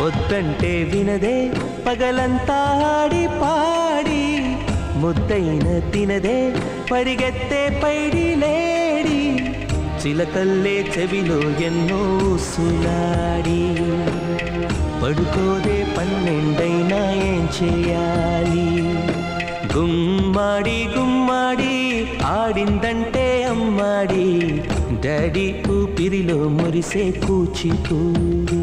వద్దంటే వినదే పగలంతా ఆడి పాడి ముద్దైన తినదే పరిగెత్తే పైడి లేడి చిలకల్లే చెవిలో ఎన్నో సులాడి పడుకోదే పన్నెండైనా ఏం చేయాలి గుమ్మాడి గుమ్మాడి ఆడిందంటే అమ్మాడి డాడీ ఊపిరిలో మురిసే కూచిపూడి